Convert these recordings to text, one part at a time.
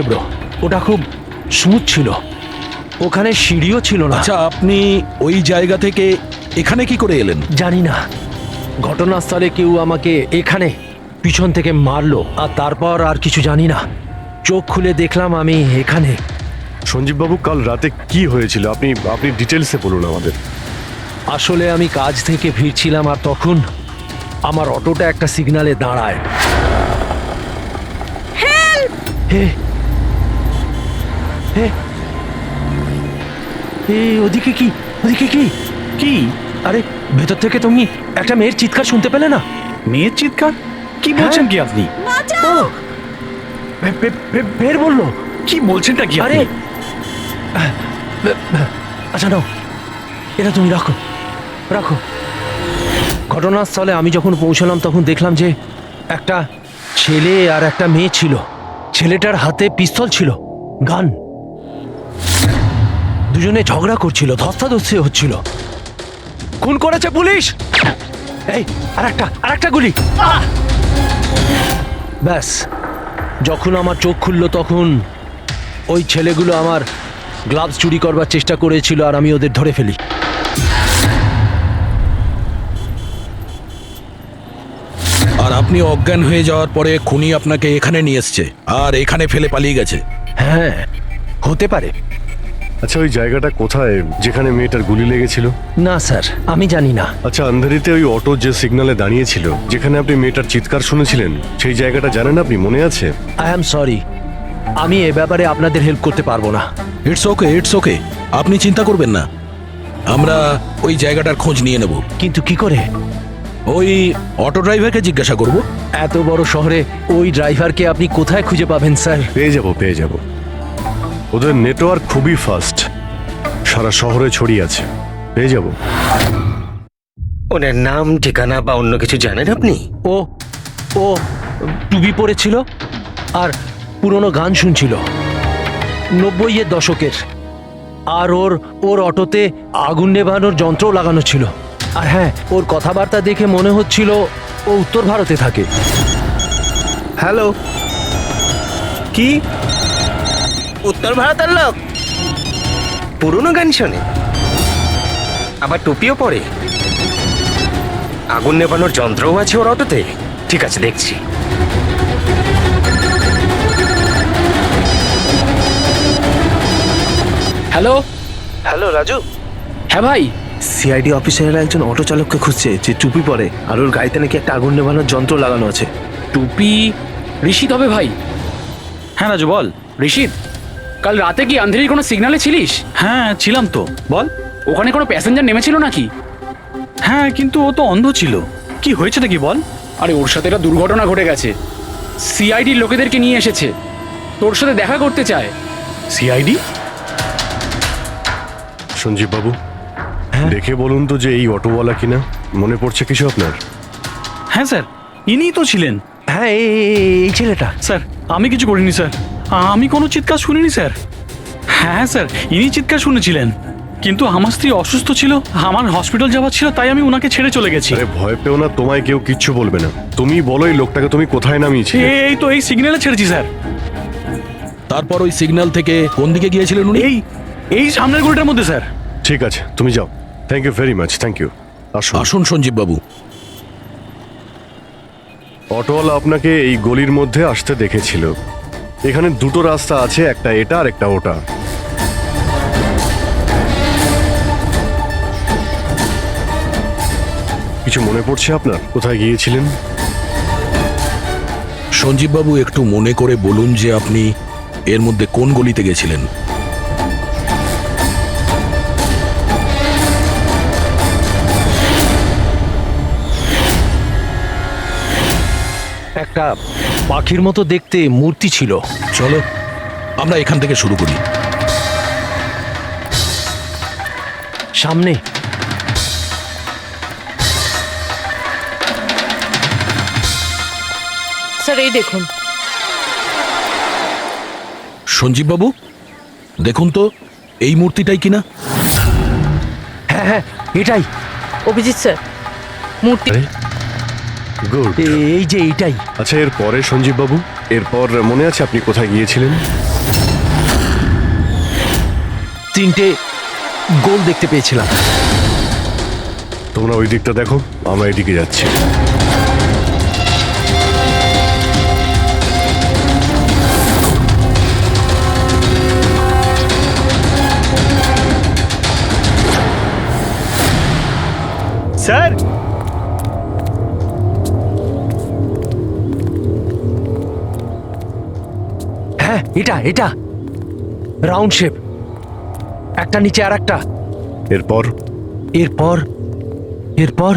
Bro, ওটা খুব smooth ছিল, ওখানে সিঁড়িও ছিল না। আচ্ছা, আপনি ওই জায়গা থেকে এখানে কি করে এলেন? জানি না, ঘটনাস্থলে কেউ আমাকে এখানে পিছন থেকে মারলো, আর তারপর আর কিছু জানি না। চোখ খুলে দেখলাম আমি এখানে। সঞ্জীব বাবু, কাল রাতে কি হয়েছিল আপনি আপনি ডিটেলসে বলুন আমাদের। আসলে আমি কাজ থেকে ফিরছিলাম, আর তখন আমার অটোটা একটা সিগনালে দাঁড়ায়। হে হে হে, ওদিকে কি, ওদিকে কি কি? আরে ভেতর থেকে তুমি একটা মেয়ের চিৎকার শুনতে পেলে না? মেয়ের চিৎকার? কি বলছেন কি আপনি? ও, বের বললো। কি বলছেনটা কি আরে আপনি? আচ্ছা নাও, এটা তুমি রাখো রাখো। ঘটনাস্থলে আমি যখন পৌঁছলাম তখন দেখলাম যে একটা ছেলে আর একটা মেয়ে ছিল। ছেলেটার হাতে পিস্তল ছিল, গান। দুজনে ঝগড়া করছিল, ধস্তাধস্তি হচ্ছিল। খুন করেছে পুলিশ। এই আরেকটা গুলি। ব্যাস, যখন আমার চোখ খুললো তখন ওই ছেলেগুলো আমার গ্লাভস চুরি করবার চেষ্টা করেছিল, আর আমি ওদের ধরে ফেলি। আর আপনি অজ্ঞান হয়ে যাওয়ার পরে খুনি আপনাকে এখানে নিয়ে এসছে আর এখানে ফেলে পালিয়ে গেছে। হ্যাঁ, হতে পারে। আচ্ছা, ওই জায়গাটা কোথায় যেখানে মেয়েটার গুলি লেগেছিল? না স্যার, আমি জানি না। আচ্ছা, আন্ধারিতে ওই অটো যে সিগন্যালে দাঁড়িয়েছিল, যেখানে আপনি মেয়েটার চিৎকার শুনেছিলেন, সেই জায়গাটা জানেন আপনি? মনে আছে? আই অ্যাম সরি, আমি এ ব্যাপারে আপনাদের হেল্প করতে পারবো না। ইটস ওকে, ইটস ওকে, আপনি চিন্তা করবেন না, আমরা ওই জায়গাটার খোঁজ নিয়ে নেব। কিন্তু কি করে? ওই অটো ড্রাইভারকে জিজ্ঞাসা করব। এত বড় শহরে ওই ড্রাইভারকে আপনি কোথায় খুঁজে পাবেন স্যার? পেয়ে যাব। ওদের নেটওয়ার্ক খুবই ফাস্ট, সারা শহরে ছড়িয়ে আছে, পেয়ে যাব। ওনার নাম, ঠিকানা বা অন্য কিছু জানেন আপনি? ও ও টুপি পরেছিল আর পুরনো গান শুনছিল 90-এর দশকের। আর ওর অটোতে আগুন নেভানোর যন্ত্রও লাগানো ছিল। আর হ্যাঁ, ওর কথাবার্তা দেখে মনে হচ্ছিল ও উত্তর ভারতে থাকে। হ্যালো, কি উত্তর ভারতের লোক? পুরনো গান শোনে, আবার টুপিও পরে, আগুন নেভানোর যন্ত্রও আছে ওর অটোতে। ঠিক আছে, দেখছি। হ্যালো হ্যালো রাজু, হ্যাঁ ভাই। সিআইডি অফিসারেরা একজন অটো চালককে খুঁজছে যে টুপি পরে, আর ওর গাড়িতে নাকি একটা আগুন নেভানোর যন্ত্র লাগানো আছে। টুপি ঋষিত হবে ভাই। হ্যাঁ রাজু, বল। ঋষিত, কাল রাতে কি আন্ধেরির কোনো সিগন্যালে ছিলিস? হ্যাঁ ছিলাম তো, বল। ওখানে কোনো প্যাসেঞ্জার নেমেছিল নাকি? হ্যাঁ, কিন্তু ও তো অন্ধ ছিল। কি হয়েছে নাকি বল? আরে ওর সাথে একটা দুর্ঘটনা ঘটে গেছে। সিআইডির লোকেদেরকে নিয়ে এসেছে, তোর সাথে দেখা করতে চায়। সিআইডি? সঞ্জীব বাবু, দেখে বলুন তো যে এই অটোওয়ালা কিনা। মনে পড়ছে কিছু আপনার? হ্যাঁ স্যার, ইনিই তো ছিলেন। হ্যাঁ, এই ছেলেটা। স্যার, আমি কিছু করিনি স্যার, আমি কোনো চিৎকার শুনিনি স্যার। হ্যাঁ স্যার, ইনি চিৎকার শুনেছিলেন, কিন্তু আমার স্ত্রী অসুস্থ ছিল, আমার হসপিটাল যাওয়ার ছিল, তাই আমি ওনাকে ছেড়ে চলে গেছি। আরে ভয় পেও না, তোমায় কেউ কিচ্ছু বলবে না। তুমি বলো এই লোকটাকে তুমি কোথায় নামিয়েছিলে? এই তো এই সিগন্যালে ছেড়েছি স্যার। তারপর ওই সিগন্যাল থেকে কোন দিকে গিয়েছিলেন উনি? এই সামনের গলিটার মধ্যে স্যার। ঠিক আছে, তুমি যাও। Thank you very much, thank you. আসুন। আসুন সঞ্জীব বাবু। অটোওয়ালা আপনাকে এই গলির মধ্যে আসতে দেখেছিল। এখানে দুটো রাস্তা আছে, একটা এটা আর একটা ওটা। কিছু মনে পড়ছে আপনার কোথায় গিয়েছিলেন? সঞ্জীব বাবু, একটু মনে করে বলুন যে আপনি এর মধ্যে কোন গলিতে গেছিলেন? একটা পাখির মতো দেখতে মূর্তি ছিল। চলো আমরা এখান থেকে শুরু করি। সামনে স্যার, এই দেখুন। সঞ্জীব বাবু, দেখুন তো এই মূর্তিটাই কিনা। হ্যাঁ হ্যাঁ, এটাই। অভিজিৎ স্যার, মূর্তি। গুড। এই যে এইটাই। আচ্ছা, এর পরে সঞ্জীব বাবু, এরপর মনে আছে আপনি কোথায় গিয়েছিলেন? 3টে গোল দেখতে পেয়েছিলাম। তোমরা ওই দিকটা দেখো, আমরা এদিকে যাচ্ছি। স্যার, হ্যাঁ, এটা রাউন্ড শেপ, একটা নিচে আর একটা। এরপর এরপর এরপর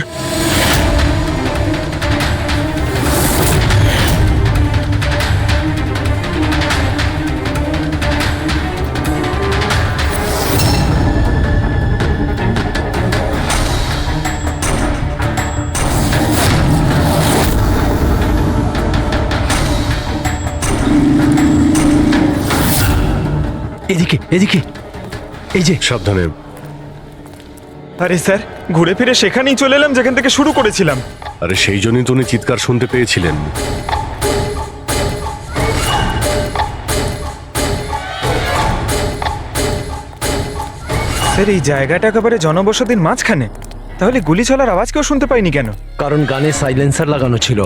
এদিকে এদিকে, এই যে। সাবধানে। আরে স্যার, ঘুরে ফিরে সেখানেই চলে এলাম যেখান থেকে শুরু করেছিলাম। আরে সেই জন্যই তো উনি চিৎকার শুনতে পেয়েছিলেন। স্যার, এই জায়গাটা একেবারে জনবসতির মাঝখানে, তাহলে গুলি চলার আওয়াজ কেউ শুনতে পাইনি কেন? কারণ গানে সাইলেন্সার লাগানো ছিল।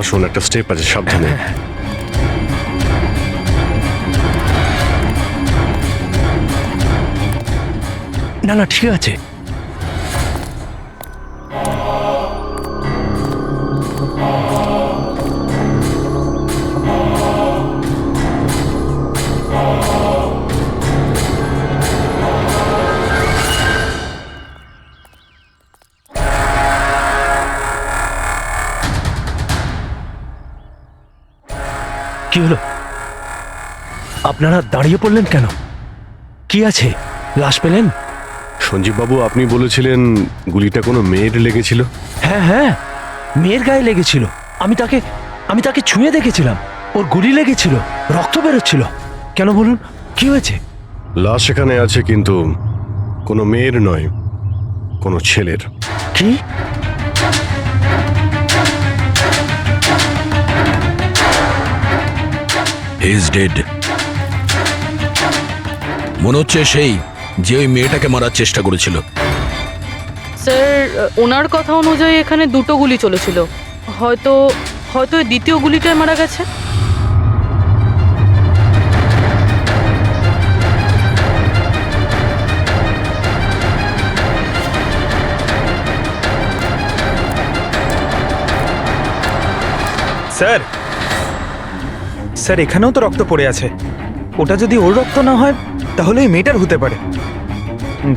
আসুন, একটা স্টেপ আছে, সাবধানে। না না, ঠিক আছে। কি হলো? আপনারা দাঁড়িয়ে পড়লেন কেন? কি আছে? লাশ পেলেন? সঞ্জীব বাবু, আপনি বলেছিলেন গুলিটা কোনো মেয়ের লেগেছিল। হ্যাঁ হ্যাঁ, মেয়ের গায়ে লেগেছিল। আমি তাকে ছুঁয়ে দেখেছিলাম। ওর গুলি লেগেছিল, রক্ত বেরোচ্ছিল। কেন বলুন, কি হয়েছে? লাশ এখানে আছে, কিন্তু কোনো মেয়ের নয়, কোনো ছেলের। কি? He is dead. মনে হচ্ছে সেই যে ওই মেয়েটাকে মারার চেষ্টা করেছিল। স্যার, ওনার কথা অনুযায়ী এখানে 2টো গুলি চলেছিল। হয়তো হয়তো এই দ্বিতীয় গুলিটায় মারা গেছে। স্যার, স্যার, এখানেও তো রক্ত পড়ে আছে। ওটা যদি ওর রক্ত না হয় তাহলে ওই মেয়েটার হতে পারে।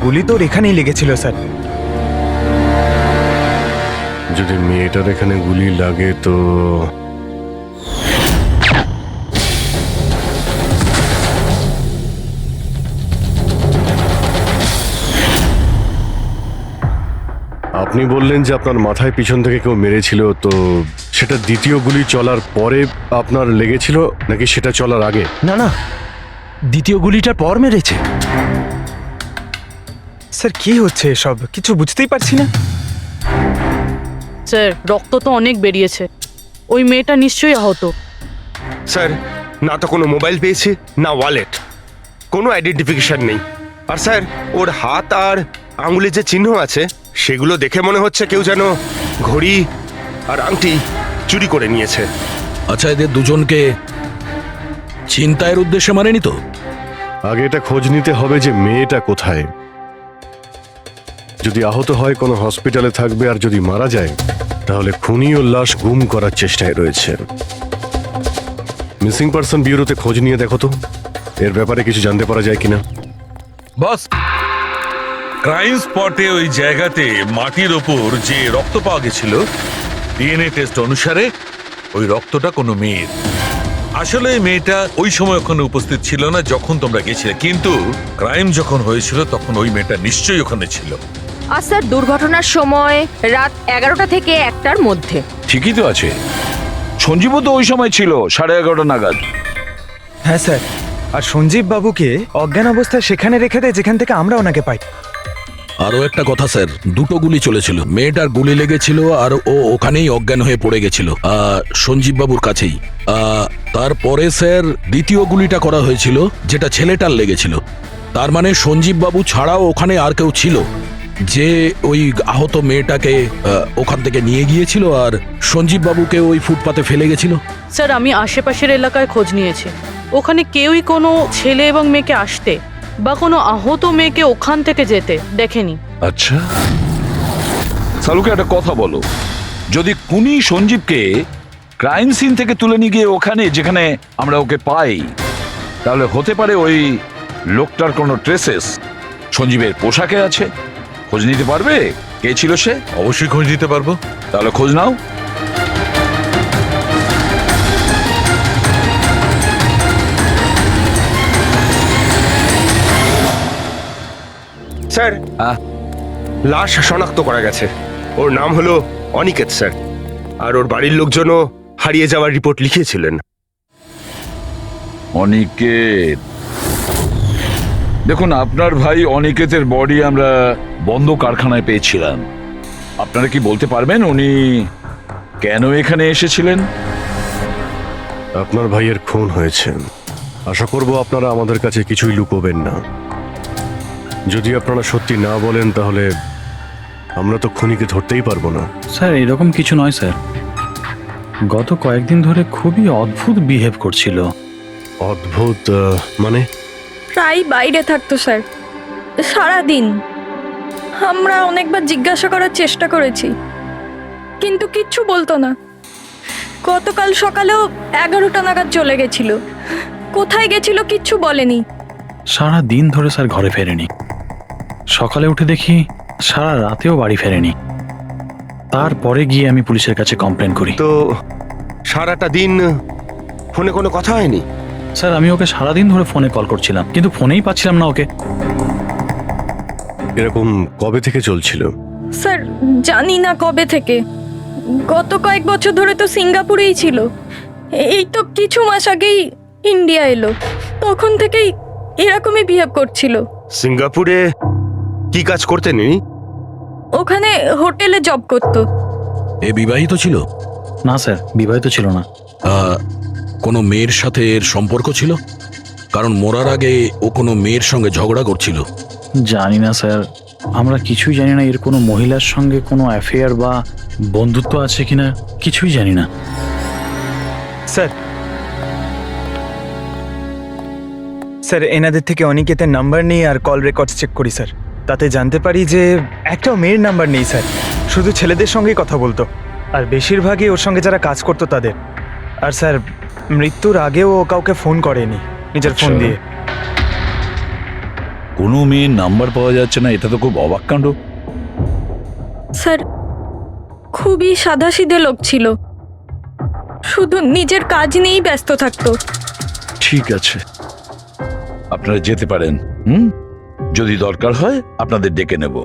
গুলি তো ওর এখানেই লেগেছিল স্যার। যদি মেয়েটার এখানে গুলি লাগে তো আপনি বললেন যে আপনার মাথায় পিছন থেকে কেউ মেরেছিল, তো সেটা দ্বিতীয় গুলি চলার পরে আপনার লেগেছিল নাকি সেটা চলার আগে? না না, দ্বিতীয় গুলিটার পর মেরেছে। স্যার, কি হচ্ছে এসব? কিছু বুঝতেই পারছি না। স্যার, রক্ত তো অনেক বেরিয়েছে। ওই মেয়েটা নিশ্চয়ই আহত। স্যার, না তো কোনো মোবাইল পেয়েছি, না ওয়ালেট, কোনো আইডেন্টিফিকেশন নেই। আর স্যার, ওর হাত আর আঙুলে যে চিহ্ন আছে সেগুলো দেখে মনে হচ্ছে কেউ যেন ঘড়ি আর আংটি চুরি করে নিয়েছে। আচ্ছা, এদের দুজনকে চিন্তায়ের উদ্দেশ্যে মারেনি তো? আগে এটা খোঁজ নিতে হবে যে মেয়েটা কোথায়। যদি আহত হয় কোনো হসপিটালে থাকবে, আর যদি মারা যায় তাহলে খুনি ও লাশ গুম করার চেষ্টায় রয়েছে। মিসিং পারসন ব্যুরোতে খোঁজ নিয়ে দেখো তো এর ব্যাপারে কিছু জানতে পারা যায় কিনা। বস, ক্রাইম স্পটে ওই জায়গাতে মাটির ওপর যে রক্ত পাওয়া গেছিল, ডিএনএ টেস্ট অনুসারে ওই রক্তটা কোনো মেয়ের। আসলে এই মেয়েটা ওই সময় ওখানে উপস্থিত ছিল না যখন তোমরা গেছিলে, কিন্তু ক্রাইম যখন হয়েছিল তখন ওই মেয়েটা নিশ্চয়ই ওখানে ছিল। আর স্যার, দুর্ঘটনার সময় রাত 11টা থেকে 1টার মধ্যে। ঠিকই তো আছে, সঞ্জীবও তো ওই সময় ছিল 11:30 নাগাদ। হ্যাঁ স্যার, আর সঞ্জীব বাবুকে অজ্ঞান অবস্থায় সেখানে রেখে দেয় যেখান থেকে আমরা ওনাকে পাই। আরও একটা কথা স্যার, দুটো গুলি চলেছিল, মেয়েটার গুলি লেগেছিল আর ও ওখানেই অজ্ঞান হয়ে পড়ে গেছিল সঞ্জীব বাবুর কাছেই। তারপরে স্যার দ্বিতীয় গুলিটা করা হয়েছিল যেটা ছেলেটার লেগেছিল। তার মানে সঞ্জীব বাবু ছাড়াও ওখানে আর কেউ ছিল যে ওই আহত মেয়েটাকে ওখান থেকে নিয়ে গিয়েছিল আর সঞ্জীব বাবুকে ওই ফুটপাতে ফেলে গেছিল। স্যার আমি আশেপাশের এলাকায় খোঁজ নিয়েছি, ওখানে কেউই কোনো ছেলে এবং মেয়েকে আসতে বা কোনো আহত মেয়েকে ওখান থেকে যেতে দেখেনি। আচ্ছা, সালুকে একটা কথা বলো, যদি খুনি সঞ্জীবকে ক্রাইম সিন থেকে তুলে নিয়ে গিয়ে ওখানে যেখানে আমরা ওকে পাই, তাহলে হতে পারে ওই লোকটার কোনো ট্রেসেস সঞ্জীবের পোশাকে আছে। খোঁজ নিতে পারবে কে ছিল সে? অবশ্যই খোঁজ নিতে পারবো। তাহলে খোঁজ নাও। স্যার, হ্যাঁ? লাশ শনাক্ত করা গেছে। ওর নাম হলো অনিকেত স্যার, আর ওর বাড়ির লোকজনও হারিয়ে যাওয়ার রিপোর্ট লিখিয়েছিলেন। অনিকেত, দেখুন আপনার ভাই অনিকেতের বডি আমরা বন্ধ কারখানায় পেয়েছিলাম। আপনারা কি বলতে পারবেন উনি কেন এখানে এসেছিলেন? আপনার ভাইয়ের খুন হয়েছে, আশা করব আপনারা আমাদের কাছে কিছুই লুকোবেন না। যদি আপনারা সত্যি না বলেন তাহলে আমরা তো খুনিকে ধরতেই পারবো না। স্যার এরকম কিছু নয় স্যার, গত কয়েকদিন ধরে খুবই অদ্ভুত বিহেভ করছিল। অদ্ভুত মানে? প্রায় বাইরে থাকতো স্যার, সারাদিন। আমরা অনেকবার জিজ্ঞাসা করার চেষ্টা করেছি, কিন্তু কিচ্ছু বলতো না। গতকাল সকালেও 11টা নাগাদ চলে গেছিল। কোথায় গেছিল কিচ্ছু বলেনি। সারা দিন ধরে স্যার ঘরে ফেরেনি, সকালে উঠে দেখি সারা রাতেও বাড়ি ফেরেনি। তারপরে গিয়ে আমি পুলিশের কাছে কমপ্লেন করি। তো সারাটা দিন ফোনে কোনো কথা হয়নি? স্যার আমি ওকে সারাদিন ধরে ফোনে কল করছিলাম, কিন্তু ফোনেই পাচ্ছিলাম না ওকে। এরকম কবে থেকে চলছিল? স্যার জানি না কবে থেকে, গত কয়েক বছর ধরে তো সিঙ্গাপুরেই ছিল। এই তো কিছু মাস আগেই ইন্ডিয়া এলো, তখন থেকেই এরকমই বিহেভ করছিল। সিঙ্গাপুরে কি কাজ করতেন ইনি? ওখানে হোটেলে জব করতো। এ বিবাহিত ছিল? না স্যার, বিবাহিত ছিল না। কোনো মেয়ের সাথে এর সম্পর্ক ছিল? কারণ মরার আগে ও কোনো মেয়ের সঙ্গে ঝগড়া করছিল। জানি না স্যার, আমরা কিছুই জানি না এর কোনো মহিলার সঙ্গে কোনো অ্যাফেয়ার বা বন্ধুত্ব আছে কিনা, কিছুই জানি না। স্যার, স্যার এনাদের থেকে অনিকেতের নাম্বার নিয়ে আর কল রেকর্ডস চেক করি স্যার। তাতে জানতে পারি যে একটাও মেয়ের নাম্বার নেই স্যার, শুধু ছেলেদের সঙ্গেই কথা বলতো, আর বেশিরভাগই ওর সঙ্গে যারা কাজ করতো তাদের। আর স্যার মৃত্যুর আগেও ও কাউকে ফোন করেনি নিজের ফোন দিয়ে। কোনো মেয়ের নাম্বার পাওয়া যাচ্ছে না, এটা তো খুব অবাক কাণ্ড। স্যার খুবই সাদাসিধে লোক ছিল, শুধু নিজের কাজ নিয়েই ব্যস্ত থাকতো। ঠিক আছে, আপনারা যেতে পারেন। যদি দরকার হয় আপনাদের ডেকে নেব।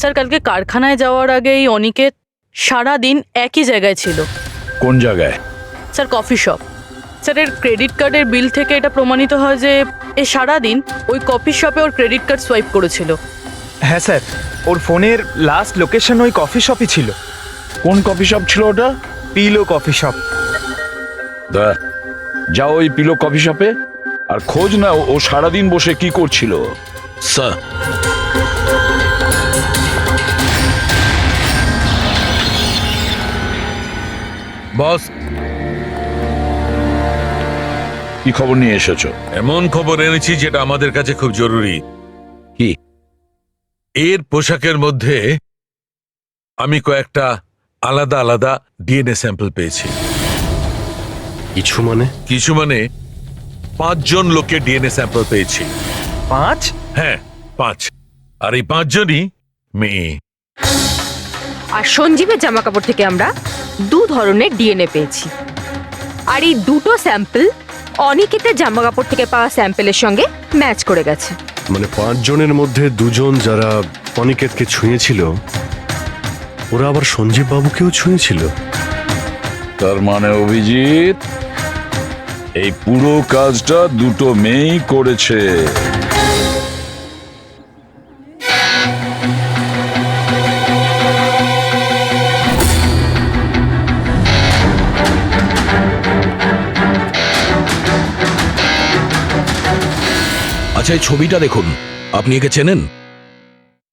স্যার কালকে কারখানায় যাওয়ার আগেই অনিকেত সারাদিন একই জায়গায় ছিল। কোন জায়গায়? Sir coffee shop. স্যার এর ক্রেডিট কার্ডের বিল থেকে এটা প্রমাণিত হয় যে এ সারাদিন ওই কফি শপে ওর ক্রেডিট কার্ড সোয়াইপ করেছিল। হ্যাঁ স্যার, ওর ফোনের লাস্ট লোকেশন ওই কফি শপই ছিল। কোন কফি শপ ছিল ওটা? Pillow coffee shop. যাও ওই পিলো কফি শপে আর খোঁজ না ও সারাদিন বসে কি করছিল। স্যার, বস, কি খবর নিয়ে এসেছো? এমন খবর এনেছি যেটা আমাদের কাছে খুব জরুরি। কি? এর পোশাকের মধ্যে আমি কয়েকটা আলাদা আলাদা ডিএনএ স্যাম্পল পেয়েছি। কিছু মানে? কিছু মানে 5 জন লোকের ডিএনএ স্যাম্পল পেয়েছি। 5? হ্যাঁ 5, আর এই 5 জনই মেয়ে। আর সঞ্জীবের জামা কাপড় থেকে আমরা 2 ধরনের ডিএনএ পেয়েছি, আর এই দুটো স্যাম্পল অনিকেতের জামা কাপড় থেকে পাওয়া স্যাম্পলের সঙ্গে ম্যাচ করে গেছে। মানে 5 জনের মধ্যে 2 জন যারা অনিকেতকে ছুঁয়েছিল, ওরা আবার সঞ্জীব বাবুকেও ছুঁয়েছিল। তার মানে অভিজিৎ এই পুরো কাজটা দুটো মেয়েই করেছে। আচ্ছা, এই ছবিটা দেখুন, আপনি একে চেনেন?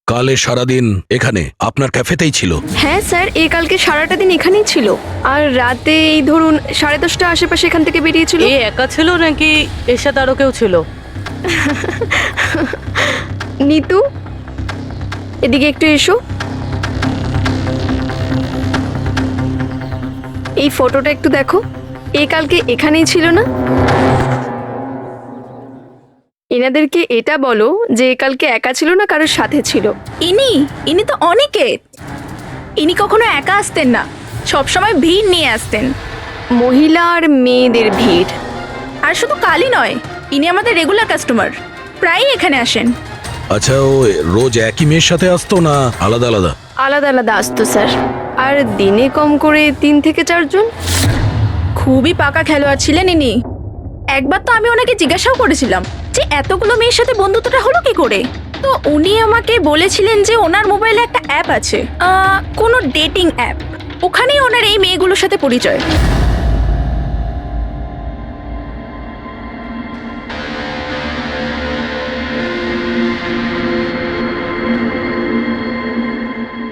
কালে সারাদিন এখানে আপনার ক্যাফেতেই ছিল। হ্যাঁ স্যার, এ কালকে সারাটা দিন এখানেই ছিল, আর রাতে এই ধরুন 10:30 আশেপাশে এখান থেকে বেরিয়েছিল। এ একা ছিল নাকি এর সাথে আরো কেউ ছিল? নিতু, এদিকে একটু এসো। এই ফটোটা একটু দেখো, এ কালকে এখানেই ছিল না? এনাদেরকে এটা বলো যে এ কালকে একা ছিল না, কারোর সাথে ছিল। ইনি তো অনিকেত। ইনি কখনো একা আসতেন না, সবসময় ভিড় নিয়ে আসতেন। মহিলা আর মেয়েদের ভিড়। আর শুধু কালই নয়, ইনি আমাদের রেগুলার কাস্টমার, প্রায়ই এখানে আসেন। আচ্ছা, ও রোজ একই মেয়ের সাথে আসতো না আলাদা আলাদা? আলাদা আলাদা আসতো স্যার, আর দিনে কম করে 3 থেকে 4 জন। খুবই পাকা খেলোয়াড় ছিলেন ইনি। একবার তো আমি ওনাকে জিজ্ঞাসাও করেছিলাম যে এতগুলো মেয়ের সাথে বন্ধুত্বটা হলো কি করে। তো উনি আমাকে বলেছিলেন যে ওনার মোবাইলে একটা অ্যাপ আছে, কোনো ডেটিং অ্যাপ, ওখানেই ওনার এই মেয়েগুলোর সাথে পরিচয়।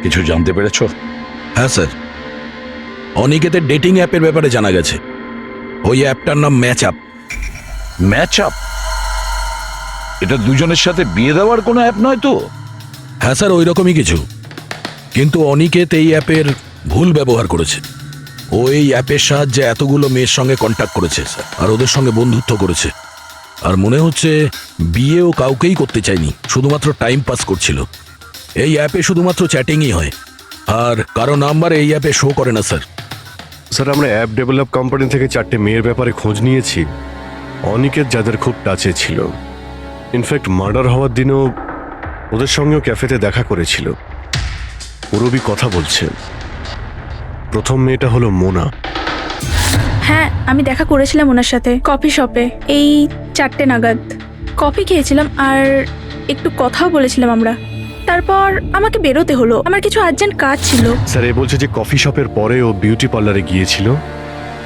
কিছু জানতে পেরেছো? হ্যাঁ স্যার, অনিকেতের ডেটিং অ্যাপের ব্যাপারে জানা গেছে। ওই অ্যাপটার নাম ম্যাচ আপ। Match up? এটা দুজনের সাথে বিয়ে দেওয়ার কোনো অ্যাপ নয় তো? হ্যাঁ স্যার, ওই রকমই কিছু। কিন্তু অনিকেত এই অ্যাপের ভুল ব্যবহার করেছে। ও এই অ্যাপের সাহায্যে এতগুলো মেয়ের সঙ্গে কন্ট্যাক্ট করেছে স্যার, আর ওদের সঙ্গে বন্ধুত্ব করেছে। আর মনে হচ্ছে বিয়েও কাউকেই করতে চায়নি, শুধুমাত্র টাইম পাস করছিল। এই অ্যাপে শুধুমাত্র চ্যাটিংই হয়, আর কারো নাম্বার এই অ্যাপে শো করে না স্যার। স্যার, আমরা অ্যাপ ডেভেলপ কোম্পানি থেকে 4টে মেয়ের ব্যাপারে খোঁজ নিয়েছি, অনিকেত যাদের খুব টাচে ছিল। ইনফ্যাক্ট মার্ডার হওয়ার দিনও ওদের সঙ্গেও ক্যাফেতে দেখা করেছিল। পুরবি কথা বলছে। প্রথম মেয়েটা হলো মোনা। হ্যাঁ, আমি দেখা করেছিলাম ওনার সাথে কফি শপে এই 4টে নাগাদ। কফি খেয়েছিলাম আর একটু কথাও বলেছিলাম আমরা। তারপর আমাকে বেরোতে হলো, আমার কিছু আর্জেন্ট কাজ ছিল। স্যার, এ বলছে যে কফি শপের পরে ও বিউটি পার্লারে গিয়েছিল,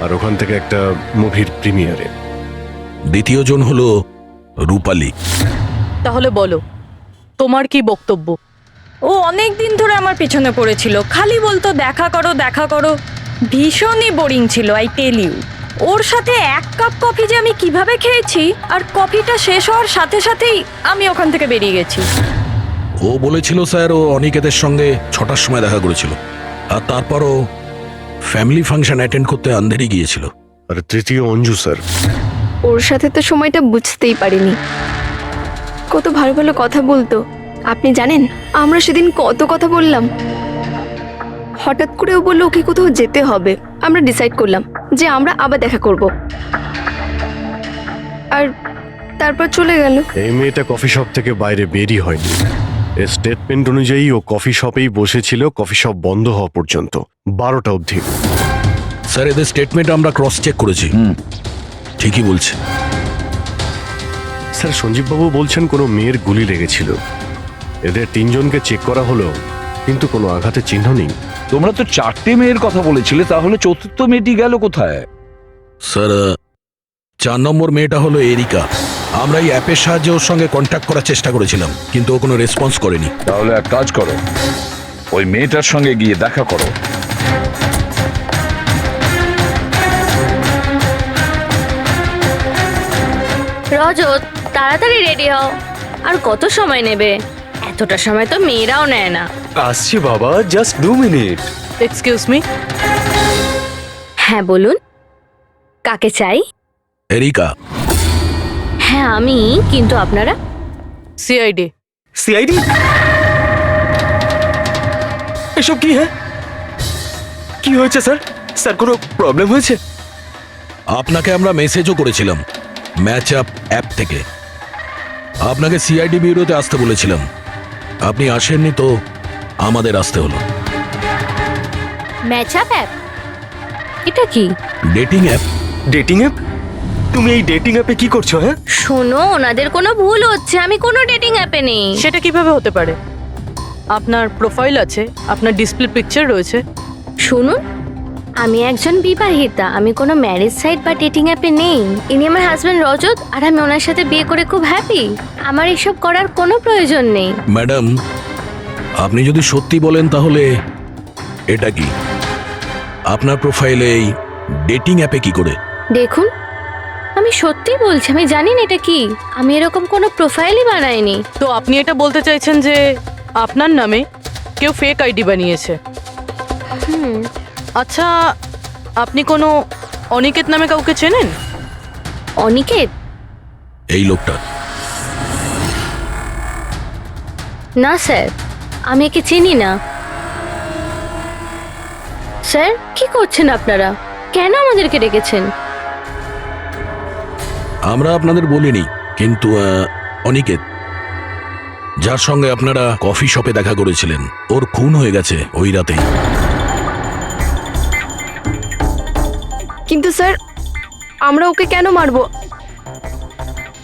আর ওখান থেকে একটা মুভির প্রিমিয়ারে। দ্বিতীয় জন হলো রূপালী। তাহলে বলো, তোমার কি বক্তব্য? ও অনেক দিন ধরে আমার পেছনে পড়েছিল, খালি বলতো দেখা করো দেখা করো। ভীষণই বোরিং ছিল, আই টেল ইউ। ওর সাথে 1 কাপ কফি যে আমি কিভাবে খেয়েছি, আর কফিটা শেষ হওয়ার সাথে সাথেই আমি ওখান থেকে বেরিয়ে গেছি। ও বলেছিল স্যার ও অনিকেতের সঙ্গে 6টার সময় দেখা করেছিল, আর তারপরও ফ্যামিলি ফাংশন অ্যাটেন্ড করতে আন্ধেরি গিয়েছিল। আর তৃতীয় অঞ্জু স্যার। ওর সাথে তো সময়টা বুঝতেই পারিনি, কত ভালো ভালো কথা বলতো। আপনি জানেন আমরা সেদিন কত কথা বললাম। হঠাৎ করে ও বললো ওকে কোথাও যেতে হবে। আমরা ডিসাইড করলাম যে আমরা আবার দেখা করব, আর তারপর চলে গেল। এই মেয়েটা কফি শপ থেকে বাইরে বেরই হয়নি। এর স্টেটমেন্ট অনুযায়ী ও কফি শপেই বসেছিল কফি শপ বন্ধ হওয়া পর্যন্ত, 12টা অবধি। স্যার, এদের স্টেটমেন্ট আমরা ক্রস চেক করেছি, ঠিকই বলছে। স্যার, সঞ্জীববাবু বলছেন কোনো মেয়ের গুলি লেগেছিল। এদের 3 জনকে চেক করা হলো, কিন্তু কোনো আঘাতের চিহ্ন নেই। তোমরা তো 4টে মেয়ের কথা বলেছিলে, তাহলে চতুর্থ মেয়েটি গেল কোথায়? স্যার, 4 নম্বর মেয়েটা হলো এরিকা। আমরা এই অ্যাপের সাহায্যে ওর সঙ্গে কন্ট্যাক্ট করার চেষ্টা করেছিলাম, কিন্তু ও কোনো রেসপন্স করেনি। তাহলে এক কাজ করো, ওই মেয়েটার সঙ্গে গিয়ে দেখা করো। রজত, তাড়াতাড়ি রেডি হও। আর কত সময় নেবে? এতটা সময় তো মেয়েরাও নেয় না। আসছি বাবা, জাস্ট 2 মিনিট। Excuse me. হ্যাঁ বলুন, কাকে চাই? এরিকা। হ্যাঁ আমি, কিন্তু আপনারা? সিআইডি। সিআইডি? এসব কি? হ্যাঁ, কি হয়েছে স্যার? স্যার, কোনো প্রবলেম হয়েছে? আপনাকে আমরা মেসেজও করেছিলাম ম্যাচ আপ অ্যাপ থেকে। আপনাকে সিআইডি ব্যুরোতে আসতে বলেছিলাম, আপনি আসেননি, তো আমাদের আসতে হলো। Match up app? এটা কি? Dating app. Dating app? তুমি এই ডেটিং অ্যাপে কি করছো? হ্যাঁ, শোনো, ওনাদের কোনো ভুল হচ্ছে, আমি কোনো ডেটিং অ্যাপে নেই। সেটা কিভাবে হতে পারে? আপনার প্রোফাইল আছে, আপনার ডিসপ্লে পিকচার রয়েছে। শুনুন, আমি একজন বিবাহিতা, আমি কোনো ম্যারেজ সাইট বা ডেটিং অ্যাপে নেই। ইনি আমার হাজবেন্ড রজত, আর আমি ওনার সাথে বিয়ে করে খুব হ্যাপি। আমার এসব করার কোনো প্রয়োজন নেই। ম্যাডাম, আপনি যদি সত্যি বলেন তাহলে এটা কি আপনার প্রোফাইলে এই ডেটিং অ্যাপে কি করে? দেখুন, আমি সত্যি বলছি, আমি জানি না এটা কি। আমি এরকম কোনো প্রোফাইলই বানাইনি। তো আপনি এটা বলতে চাইছেন যে আপনার নামে কেউ ফেক আইডি বানিয়েছে? আচ্ছা, আপনি কোনো অনিকেত নামে কাউকে চেনেন? অনিকেত? এই লোকটা? না স্যার, আমি একে চিনি না। স্যার, কি করছেন আপনারা? কেন আমাদেরকে ডেকেছেন? আমরা আপনাদের বলিনি, কিন্তু অনিকেত, যার সঙ্গে আপনারা কফি শপে দেখা করেছিলেন, ওর খুন হয়ে গেছে ওই রাতেই। কিন্তু স্যার, আমরা ওকে কেন মারবো?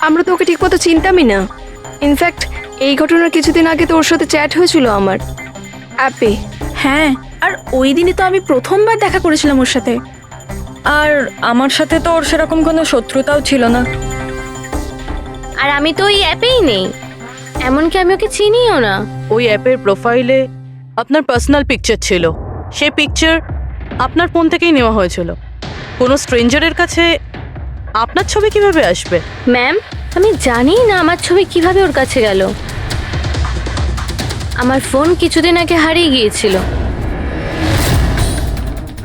আমরা তো ওকে ঠিকমতো চিনতামই না। ইনফ্যাক্ট এই ঘটনার কিছুদিন আগে তো ওর সাথে চ্যাট হয়েছিল আমার অ্যাপে। হ্যাঁ, আর ওই দিনই তো আমি প্রথমবার দেখা করেছিলাম ওর সাথে। আর আমার সাথে তো ওর সেরকম কোনো শত্রুতাও ছিল না। আর আমি তো ওই অ্যাপেই নেই, এমনকি আমি ওকে চিনিও না। ওই অ্যাপের প্রোফাইলে আপনার পার্সোনাল পিকচার ছিল। সেই পিকচার আপনার ফোন থেকেই নেওয়া হয়েছিল। কোনো স্ট্রেঞ্জারের কাছে আপনার ছবি কিভাবে আসবে? ম্যাম, আমি জানি না আমার ছবি কিভাবে ওর কাছে গেল। আমার ফোন কিছুদিন আগে হারিয়ে গিয়েছিল।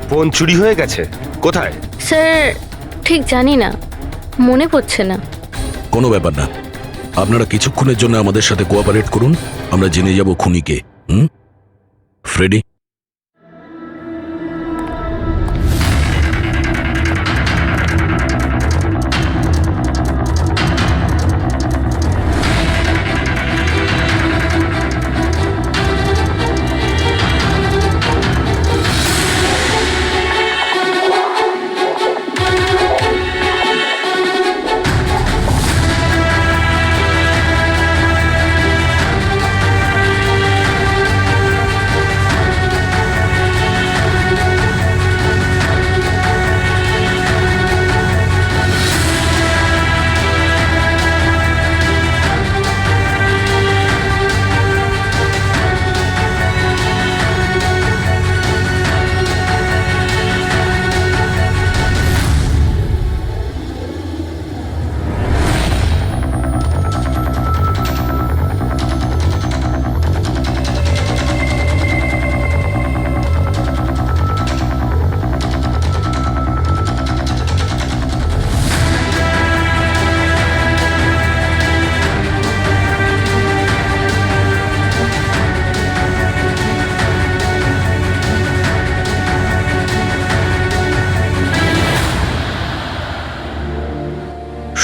ফোন চুরি হয়ে গেছে? কোথায়? স্যার, ঠিক জানি না, মনে পড়ছে না। কোনো ব্যাপার না, আপনারা কিছুক্ষণের জন্য আমাদের সাথে কোঅপারেট করুন, আমরা জেনে যাব খুনিকে। ফ্রেডি?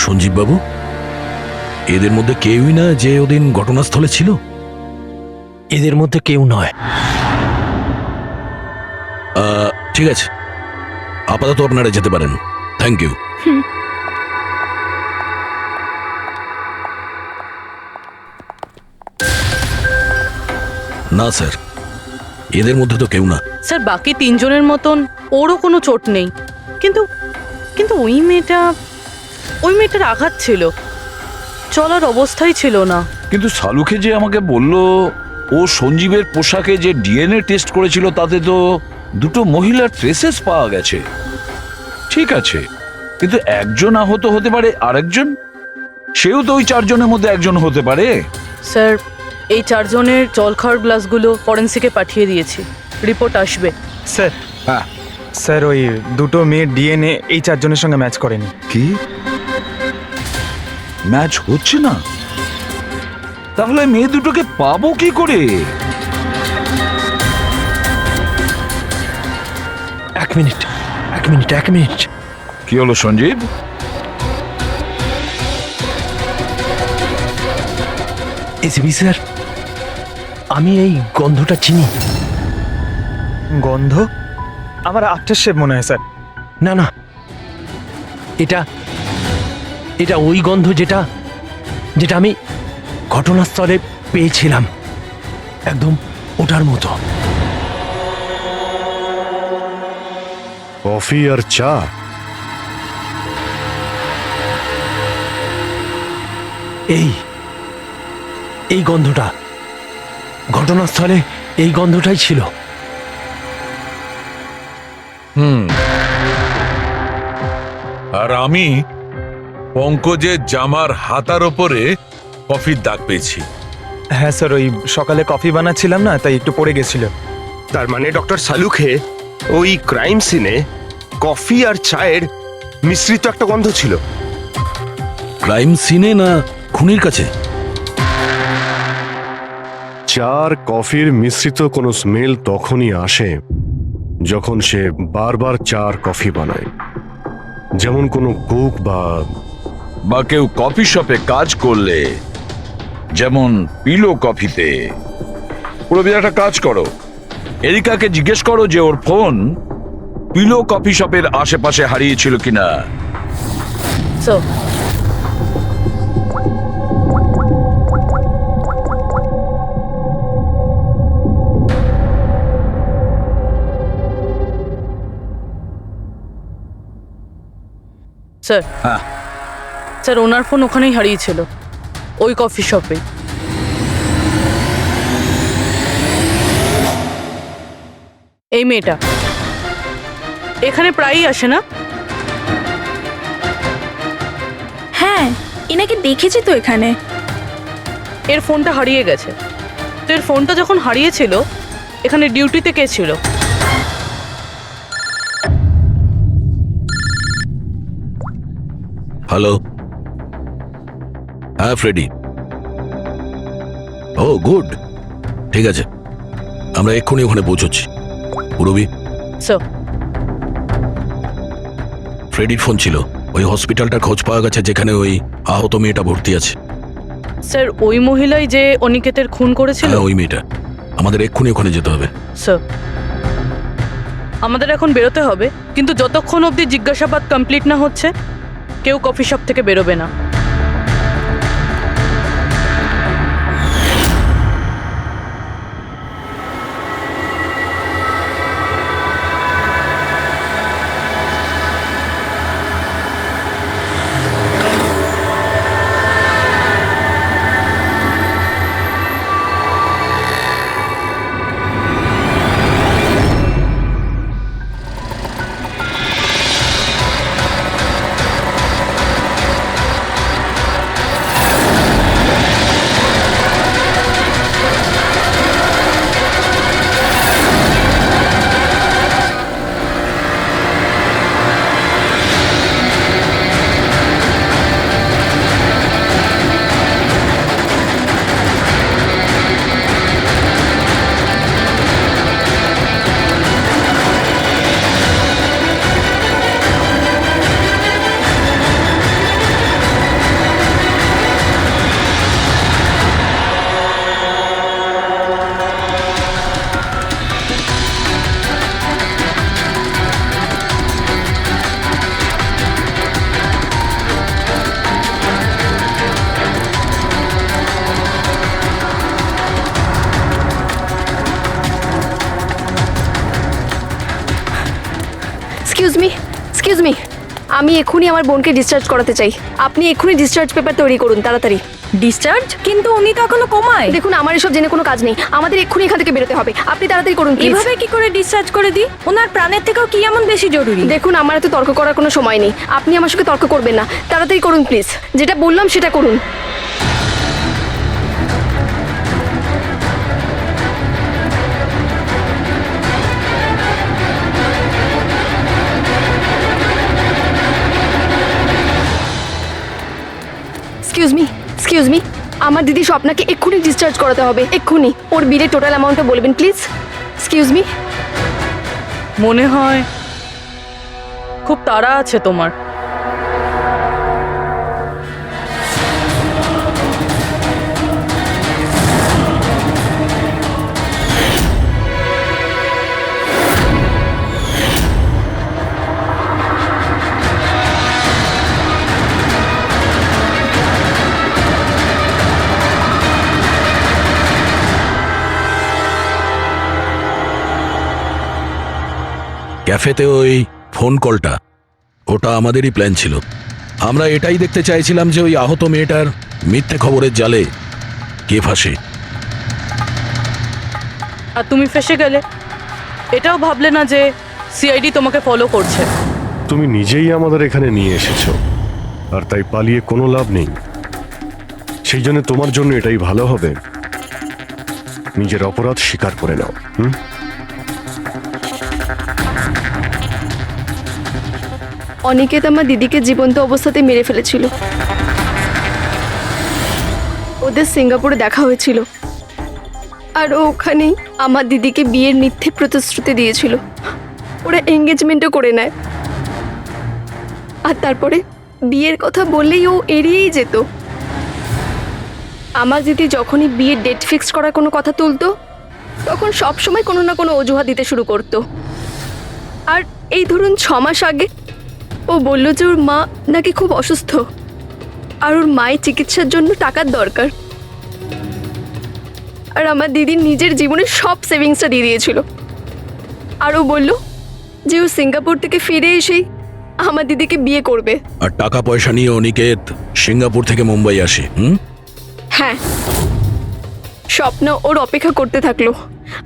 সঞ্জীব বাবু, এদের মধ্যে কেউই না যে ওদিন ঘটনাস্থলে ছিল? এদের মধ্যে কেউ নয়। ঠিক আছে, আপাতত আপনারা যেতে পারেন। Thank you. না স্যার, এদের মধ্যে তো কেউ না। স্যার, বাকি তিনজনের মতন ওরও কোনো চোট নেই, কিন্তু কিন্তু ওই মেয়েটার আঘাত ছিল, চলার অবস্থাই ছিল না। কিন্তু সালুকে যে আমাকে বলল ও সঞ্জীবের পোশাকে যে ডিএনএ টেস্ট করেছিল, তাতে তো দুটো মহিলার ট্রেসেস পাওয়া গেছে। ঠিক আছে, কিন্তু একজন আহত হতে পারে, আরেকজন সেও তো ওই চারজনের মধ্যে একজন হতে পারে। স্যার, এই চারজনের জল খাওয়ার গ্লাসগুলো ফরেন্সিকে পাঠিয়ে দিয়েছি, রিপোর্ট আসবে। স্যার, হ্যাঁ স্যার, ওই দুটো মেয়ের ডিএনএ এই চারজনের সঙ্গে ম্যাচ করেনি। কি ম্যাচ হচ্ছে না? তাহলে মেয়ে দুটোকে পাবো কি করে? এক মিনিট। কি হলো সঞ্জীব? এসিপি স্যার, আমি এই গন্ধটা চিনি। গন্ধ? আমার আফটার শেভ মনে হয় স্যার। না, এটা এটা ওই গন্ধ যেটা যেটা আমি ঘটনাস্থলে পেয়েছিলাম, একদম ওটার মতো। কফি আর চা? এই গন্ধটা, ঘটনাস্থলে এই গন্ধটাই ছিল। আর আমি পঙ্কজের জামার হাতার ওপরে কফির দাগ পেয়েছি। হ্যাঁ স্যার, ওই সকালে কফি বানাচ্ছিলাম না, তাই একটু পড়ে গেছিল। তার মানে ডক্টর সালুখে ওই ক্রাইম সিনে কফি আর চায়ের মিশ্রিত একটা গন্ধ ছিল। ক্রাইম সিনে না খুনির কাছে? চা আর কফির মিশ্রিত কোনো স্মেল তখনই আসে যখন সে বারবার চা আর কফি বানায়, যেমন কোনো কুক বা কেউ কফি শপে কাজ করলে, যেমন পিলো কফিতে। পুরো একটা কাজ করো, এরিকাকে জিজ্ঞেস করো যে ওর ফোন পিলো কফি শপের আশেপাশে হারিয়েছিল কিনা। সো স্যার, স্যার ওনার ফোন ওখানেই হারিয়েছিল, ওই কফি শপে। এই মেয়েটা এখানে প্রায়ই আসে না? হ্যাঁ, এনাকে দেখেছি তো এখানে। এর ফোনটা হারিয়ে গেছে। তো এর ফোনটা যখন হারিয়েছিল, এখানে ডিউটিতে কে ছিল? হ্যালো, হ্যাঁ ফ্রেডি। ও গুড, ঠিক আছে, আমরা এক্ষুনি ওখানে পৌঁছচ্ছি। পুরবি, স্যার ফ্রেডির ফোন ছিল। ওই হসপিটালটার খোঁজ পাওয়া গেছে যেখানে ওই আহত মেয়েটা ভর্তি আছে। স্যার ওই মহিলাই যে অনিকেতের খুন করেছিল? হ্যাঁ, ওই মেয়েটা। আমাদের এক্ষুনি ওখানে যেতে হবে। স্যার আমাদের এখন বেরোতে হবে, কিন্তু যতক্ষণ অবধি জিজ্ঞাসাবাদ কমপ্লিট না হচ্ছে কেউ কফি শপ থেকে বেরোবে না। এক্সকিউজ মি, আমি এক্ষুনি আমার বোনকে ডিসচার্জ করাতে চাই। আপনি এক্ষুনি ডিসচার্জ পেপার তৈরি করুন, তাড়াতাড়ি। ডিসচার্জ? কিন্তু উনি তো এখনো কোমায়। দেখুন, আমার এসব জেনে কোনো কাজ নেই, আমাদের এক্ষুনি এখান থেকে বেরোতে হবে। আপনি তাড়াতাড়ি করুন প্লিজ। এভাবে কি করে ডিসচার্জ করে দিই? ওনার প্রাণের থেকেও কি এমন বেশি জরুরি? দেখুন, আমার এত তর্ক করার কোনো সময় নেই, আপনি আমার সঙ্গে তর্ক করবেন না। তাড়াতাড়ি করুন প্লিজ, যেটা বললাম সেটা করুন। এক্সকিউজ মি, আমার দিদি স্বপ্নাকে এক্ষুনি ডিসচার্জ করাতে হবে, এক্ষুনি। ওর বিলের টোটাল অ্যামাউন্টটা বলবেন প্লিজ। Excuse me. মনে হয় খুব তাড়া আছে তোমার। ক্যাফেতে ওই ফোন কলটা, ওটা আমাদেরই প্ল্যান ছিল। আমরা এটাই দেখতে চাইছিলাম যে ওই আহত মেয়েটার মিথ্যে খবরের জালে কে ফাঁসে। আর তুমি ফেসে গেলে। এটাও ভাবলে না যে সিআইডি তোমাকে ফলো করছে? তুমি নিজেই আমাদের এখানে নিয়ে এসেছো, আর তাই পালিয়ে কোনো লাভ নেই। সেই জন্য তোমার জন্য এটাই ভালো হবে, নিজের অপরাধ স্বীকার করে নাও। অনিকেত আমার দিদিকে জীবন্ত অবস্থাতে মেরে ফেলেছিল। ওদের সিঙ্গাপুরে দেখা হয়েছিল, আর ও ওখানেই আমার দিদিকে বিয়ের মিথ্যে প্রতিশ্রুতি দিয়েছিল। ওরা এঙ্গেজমেন্টও করে নেয়, আর তারপরে বিয়ের কথা বললেই ও এড়িয়েই যেত। আমার দিদি যখনই বিয়ের ডেট ফিক্স করার কোনো কথা তুলতো, তখন সবসময় কোনো না কোনো অজুহাত দিতে শুরু করতো। আর এই ধরুন 6 মাস আগে ও বলল যে ওর মা নাকি খুব অসুস্থ, আর ওর মায়ের চিকিৎসার জন্য টাকার দরকার। আর আমার দিদির নিজের জীবনের সব সেভিংসটা দিয়ে দিয়েছিল। আর ও বলল যে ও সিঙ্গাপুর থেকে ফিরে এসেই আমার দিদিকে বিয়ে করবে। আর টাকা পয়সা নিয়ে অনিকেত সিঙ্গাপুর থেকে মুম্বাই আসে। হ্যাঁ, স্বপ্ন ওর অপেক্ষা করতে থাকলো,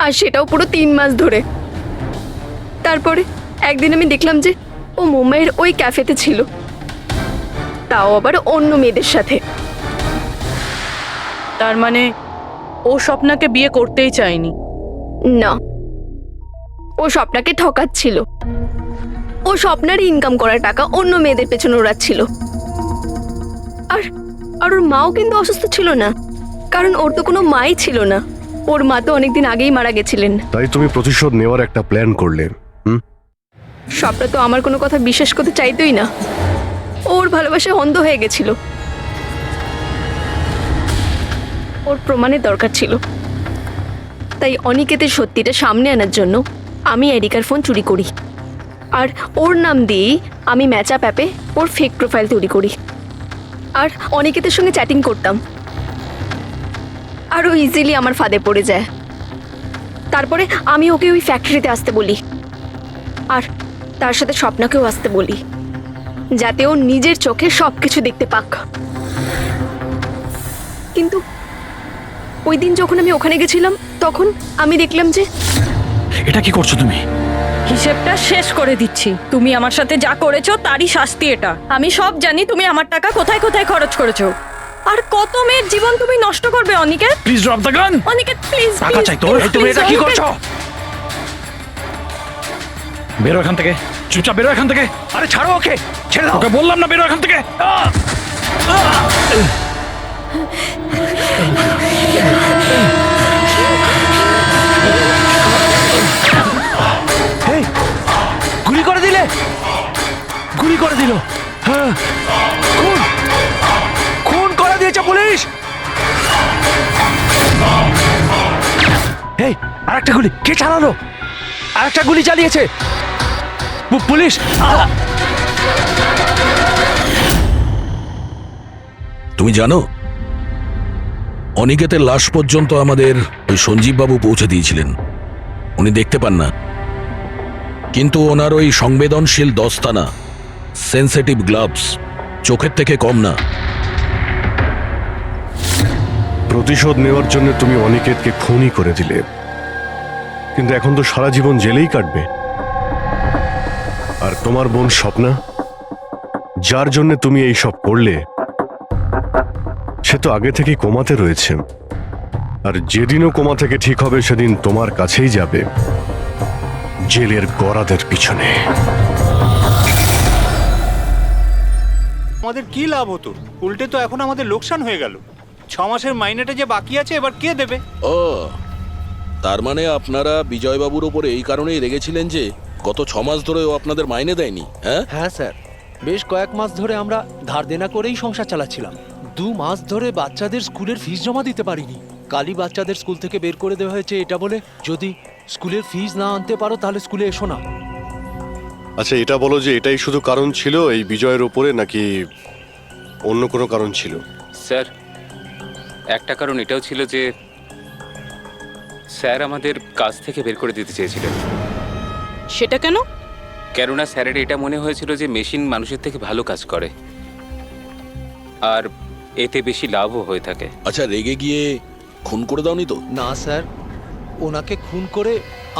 আর সেটাও পুরো 3 মাস ধরে। তারপরে একদিন আমি দেখলাম যে ও মুম্বাইয়ের ওই ক্যাফেতে ছিল, তাও আবার অন্য মেয়েদের সাথে। তার মানে ও স্বপ্নাকে বিয়ে করতেই চায়নি? না, ও স্বপ্নাকে ঠকাচ্ছিল। ও স্বপ্নারই ইনকাম করা টাকা অন্য মেয়েদের পেছনে ওড়াচ্ছিল। আর আর ওর মাও কিন্তু অসুস্থ ছিল না, কারণ ওর তো কোনো মাই ছিল না। ওর মা তো অনেকদিন আগেই মারা গেছিলেন। তাই তুমি প্রতিশোধ নেওয়ার একটা প্ল্যান করলে। স্বপ্না তো আমার কোনো কথা বিশ্বাস করতে চাইতোই না। ওর ভালোবাসায় অন্ধ হয়ে গেছিল। ওর প্রমাণের দরকার ছিল, তাই অনিকেতের সত্যিটা সামনে আনার জন্য আমি এরিকার ফোন চুরি করি, আর ওর নাম দিয়েই আমি ম্যাচআপ অ্যাপে ওর ফেক প্রোফাইল তৈরি করি, আর অনিকেতের সঙ্গে চ্যাটিং করতাম। আর ও ইজিলি আমার ফাঁদে পড়ে যায়। তারপরে আমি ওকে ওই ফ্যাক্টরিতে আসতে বলি, আর তার সাথে স্বপ্নাকেও আসতে বলি, যাতে ও নিজের চোখে সব কিছু দেখতে পাক। কিন্তু ওই দিন যখন আমি ওখানে গেছিলাম, তখন আমি দেখলাম যে... এটা কি করছো তুমি? হিসেবটা শেষ করে দিচ্ছি। তুমি আমার সাথে যা করেছো তারই শাস্তি এটা। আমি সব জানি তুমি আমার টাকা কোথায় কোথায় খরচ করেছো, আর কত মেয়ের জীবন তুমি নষ্ট করবে। Aniket, please drop the gun. Aniket please, টাকা চাই তোর? তুমি এটা কি করছো? বেরো এখান থেকে, চুপচাপ বেরো এখান থেকে। আরে ছাড়ো ওকে, ছেড়ে দাও। ওকে বললাম না বেরো এখান থেকে। গুলি করে দিলে, গুলি করে দিল। হ্যাঁ, খুন খুন করে দিয়েছে পুলিশ। এই আরেকটা গুলি কে চালালো? আরেকটা গুলি চালিয়েছে পুলিশ। তুমি জানো, অনিকেতের লাশ পর্যন্ত আমাদের ওই সঞ্জীব বাবু পৌঁছে দিয়েছিলেন। উনি দেখতে পান না, কিন্তু ওনার ওই সংবেদনশীল দস্তানা, সেন্সিটিভ গ্লাভস চোখের থেকে কম না। প্রতিশোধ নেওয়ার জন্য তুমি অনিকেতকে খুনই করে দিলে, কিন্তু এখন তো সারা জীবন জেলেই কাটবে। আর তোমার বোন স্বপ্না, যার জন্য তুমি এই সব করলে, সে তো আগে থেকেই কোমাতে রয়েছে। আর যেদিনও কোমা থেকে ঠিক হবে, সেদিন তোমার কাছেই যাবে, জেলের গরাদের পিছনে। আমাদের কি লাভ হতো? উল্টে তো এখন আমাদের লোকসান হয়ে গেল। 6 মাসের মাইনেটা যে বাকি আছে, এবার কে দেবে? ও, তার মানে আপনারা বিজয়বাবুর ওপরে এই কারণেই রেগেছিলেন যে গত 6 মাস ধরে ও আপনাদের মাইনে দেয়নি? হ্যাঁ স্যার, বেশ কয়েক মাস ধরে আমরা ধার দেনা করেই সংসার চালাচ্ছিলাম। 2 মাস ধরে বাচ্চাদের স্কুলের ফিস জমা দিতে পারিনি। কালই বাচ্চাদের স্কুল থেকে বের করে দেওয়া হয়েছে, এটা বলে যদি স্কুলের ফিস না আনতে পারো তাহলে স্কুলে এসো না। আচ্ছা, এটা বলো যে এটাই শুধু কারণ ছিল এই বিজয়ের ওপরে, নাকি অন্য কোনো কারণ ছিল? স্যার, একটা কারণ এটাও ছিল যে স্যার আমাদের কাজ থেকে বের করে দিতে চেয়েছিলেন। সেটা কেন? কেননা স্যারের এটা মনে হয়েছিল যে মেশিন মানুষের থেকে ভালো কাজ করে আর এতে বেশি লাভও হয়ে থাকে। আচ্ছা, রেগে গিয়ে খুন করে দাওনি তো? না স্যার, ওনাকে খুন করে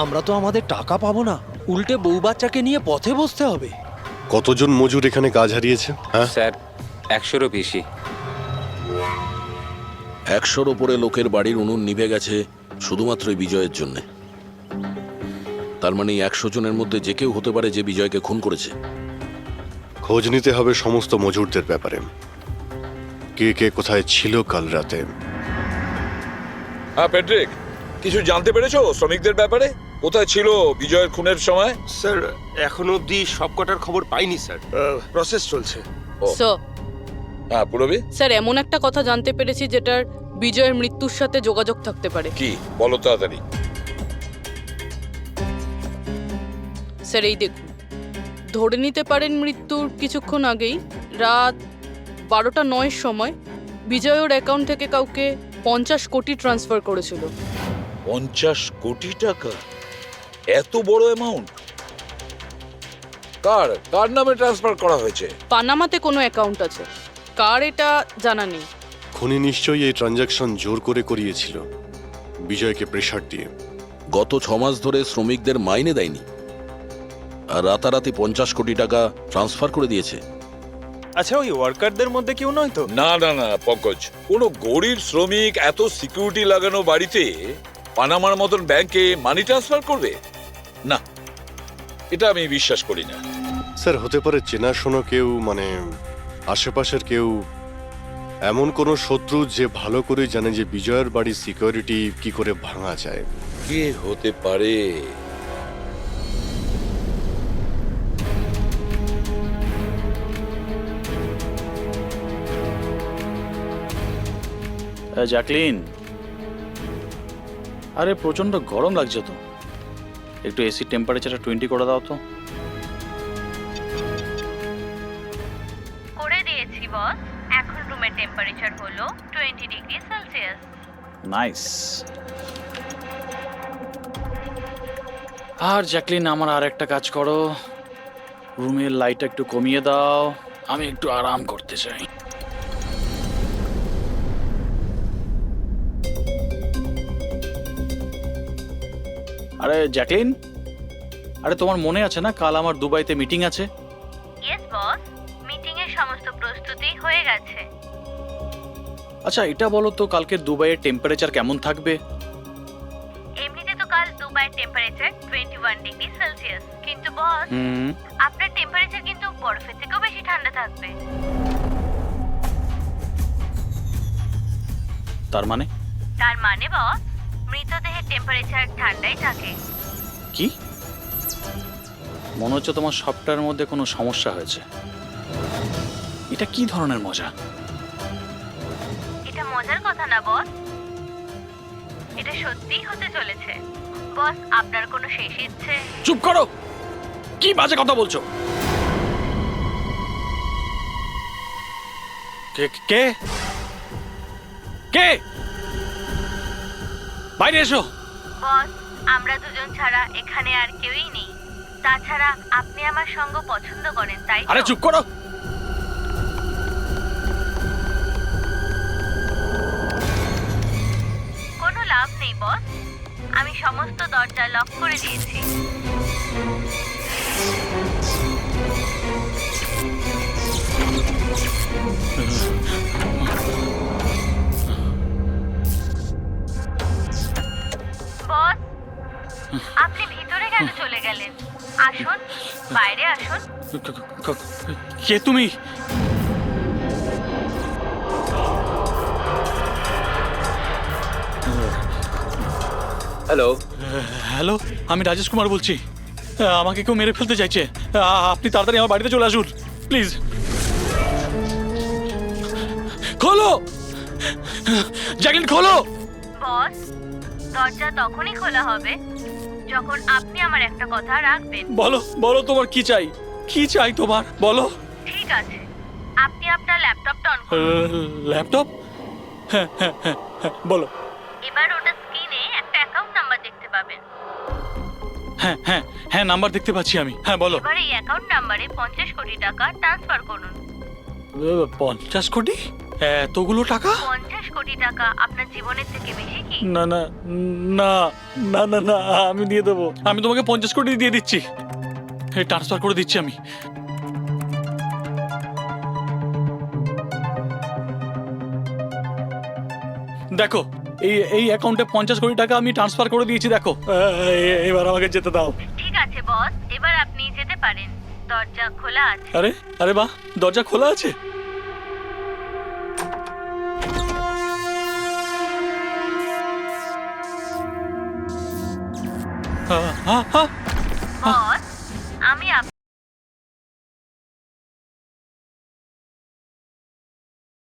আমরা তো আমাদের টাকা পাবো না, উল্টে বউ বাচ্চাকে নিয়ে পথে বসতে হবে। কতজন মজুর এখানে কাজ হারিয়েছে? হ্যাঁ স্যার, 100-রও বেশি। 100-র ওপরে লোকের বাড়ির উনুন নিভে গেছে শুধুমাত্র এই বিজয়ের জন্য। তার মানে 100 জনের মধ্যে যে কেউ হতে পারে যে বিজয়কে খুন করেছে। খোঁজ নিতে হবে সমস্ত মজুরদের ব্যাপারে, কে কে কোথায় ছিল কাল রাতে। হ্যাঁ প্যাট্রিক, কিছু জানতে পেরেছো শ্রমিকদের ব্যাপারে? কোথায় ছিল বিজয়ের খুনের সময়? স্যার এখনো অবধি সব কটার খবর পাইনি স্যার, প্রসেস চলছে। স্যার, হ্যাঁ পুরবি, স্যার এমন একটা কথা জানতে পেরেছি যেটার বিজয়ের মৃত্যুর সাথে যোগাযোগ থাকতে পারে। কি বলো তাড়াতাড়ি। স্যার এই দেখুন, ধরে নিতে পারেন মৃত্যুর কিছুক্ষণ আগেই রাত 12:09 সময় বিজয় ওর অ্যাকাউন্ট থেকে কাউকে 50 কোটি ট্রান্সফার করেছিল। 50 কোটি টাকা? এত বড় অ্যামাউন্ট কার কার নামে ট্রান্সফার করা হয়েছে? পানামাতে কোনো অ্যাকাউন্ট আছে, কার এটা জানা নেই। খুনি নিশ্চয়ই এই ট্রানজাকশন জোর করে করিয়েছিল, বিজয়কে প্রেসার দিয়ে। গত 6 মাস ধরে শ্রমিকদের মাইনে দেয়নি, আর রাতারাতি 50 কোটি টাকা ট্রান্সফার করে দিয়েছে। আচ্ছা, ওই ওয়ার্কারদের মধ্যে কেউ নয় তো? না না না পঙ্কজ, কোনো গরিব শ্রমিক এত সিকিউরিটি লাগানো বাড়িতে পানামার মতন ব্যাংকে মানি ট্রান্সফার করবে? না, এটা আমি বিশ্বাস করি না। স্যার হতে পারে চেনাশোনা কেউ, মানে আশেপাশের কেউ, এমন কোনো শত্রু যে ভালো করে জানে যে বিজয়ের বাড়ির সিকিউরিটি কি করে ভাঙা যায়। কে হতে পারে? জ্যাকলিন, আরে প্রচন্ড গরম লাগছে তো, একটু এসি টেম্পারেচারটা 20 করে দাও তো। করে দিয়েছি বস। এখন রুমের টেম্পারেচার হলো 20 ডিগ্রি সেলসিয়াস। নাইস। আর জ্যাকলিন, আমার আর একটা কাজ করো, রুমের লাইটটা একটু কমিয়ে দাও, আমি একটু আরাম করতে চাই। আরে জ্যাকলিন, আরে তোমার মনে আছে না কাল আমার দুবাইতে মিটিং আছে? ইয়েস বস, মিটিং এর সমস্ত প্রস্তুতি হয়ে গেছে। আচ্ছা এটা বলো তো, কালকে দুবাইয়ের টেম্পারেচার কেমন থাকবে? এমনিতে তো কাল দুবাইয়ের টেম্পারেচার 21 ডিগ্রি সেলসিয়াস, কিন্তু বস আপনার টেম্পারেচার কিন্তু বরফের থেকেও বেশি ঠান্ডা থাকবে। তার মানে? তার মানে বস, মৃতদেহের টেম্পারেচার ঠান্ডাই থাকে। কি? মনে হচ্ছে তোমার সফটওয়্যারের মধ্যে কোনো সমস্যা হয়েছে। এটা কি ধরনের মজা? এটা মজার কথা না বস, এটা সত্যিই হতে চলেছে। বস, আপনার কোনো শেষ ইচ্ছে? চুপ করো, কি বাজে কথা বলছো? কে কে কে? বাইরে এসো। বস, আমরা দুজন ছাড়া এখানে আর কেউই নেই। তাছাড়া আপনি আমার সঙ্গ পছন্দ করেন, তাই তো? আরে চুপ করো। কোনো লাভ নেই বস, আমি সমস্ত দরজা লক করে দিয়েছি। বস, আপনি ভিতরে কেন চলে গেলেন? আসুন, বাইরে আসুন। কে তুমি? হ্যালো হ্যালো, আমি রাজেশ কুমার বলছি। আমাকে কেউ মেরে ফেলতে চাইছে, আপনি তাড়াতাড়ি আমার বাড়িতে চলে আসুন প্লিজ। খোলো জ্যাকলিন, খোলো। বস, দরজা তখনই খোলা হবে যখন আপনি আমার একটা কথা রাখবেন। বলো বলো, তোমার কি চাই? কি চাই তোমার, বলো। ঠিক আছে, আপনি আপনার ল্যাপটপটা অন করুন। ল্যাপটপ? হ্যাঁ হ্যাঁ হ্যাঁ হ্যাঁ, বলো। এবার ওটা স্ক্রিনে একটা অ্যাকাউন্ট নাম্বার দেখতে পাবেন। হ্যাঁ হ্যাঁ হ্যাঁ হ্যাঁ নাম্বার দেখতে পাচ্ছি আমি। হ্যাঁ বলো। এবার এই অ্যাকাউন্ট নাম্বারে 50 কোটি টাকা ট্রান্সফার করুন। 50 কোটি? এতগুলো টাকা? 50 কোটি টাকা আপনার জীবনের থেকে বেশি কি? না না না না না না, আমি দিয়ে দেবো। আমি তোমাকে 50 কোটি দিয়ে দিচ্ছি, ট্রান্সফার করে দিচ্ছি আমি। দেখো এই অ্যাকাউন্টে 50 কোটি টাকা আমি ট্রান্সফার করে দিয়েছি। দেখো এবার আমাকে যেতে দাও। ঠিক আছে বস, এবার আপনি যেতে পারেন, দরজা খোলা আছে। আরে আরে বাহ, দরজা খোলা আছে। হ্যাঁ হ্যাঁ